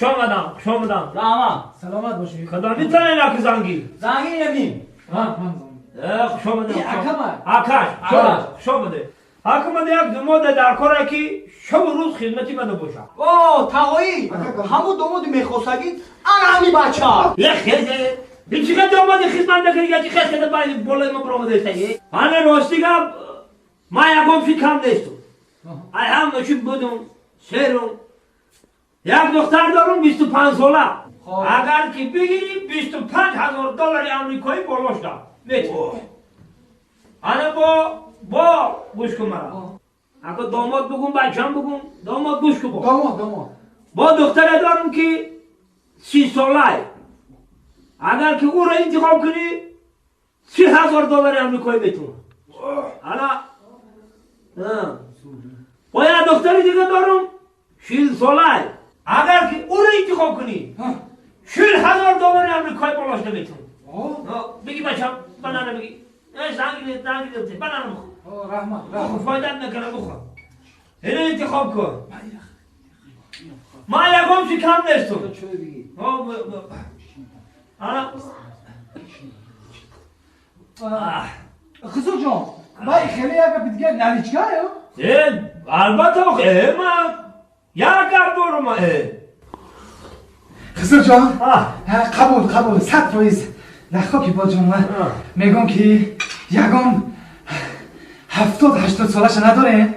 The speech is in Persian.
خوشامدم راما سلامت باشی. خدا میتونه نک زنگی زنگی نمیم من خوشامدم آکش. خوشامده حکومت یک دماد در کاره که شب و روز خدمتی من باشم او تاوایی همو دومو میخواستگی انا همی بچه خیزه بیچی که داماد خدمت نکنی یا چی خیزه باید بالای ما برامده استایی آنه راستی که ما یکم فکرم نیستم ای هم نشید بودم سرم یک دختر دارم 25 ساله اگر که بگیری 25,000 دلار امریکایی بالاش دارم میتونی آنه با گوش کن مرا اگه داماد بگم بچم بگم داماد گوش کن داماد. با دختر دارم که 30 ساله اگر که او را انتخاب کنی 30,000 دلار امریکایی میتونه حالا با یک دختر دیگه دارم 40 ساله اگر که او را انتخاب کنی 40,000 دلار امریکایی بالاش نمیتونه بگی بچم بنانه بگی زنگی بنانه بخور رحمت. فایدت نکنه بخور اینو انتخاب کن ما یکم چی کم نیستم خسرو جان باید خیلی یک دیگه نلیچگاه البته ما یک گرد دارم خسرو جان قبول 100% نخواکی با جان من میگم که یکم 70-80 سالش نداره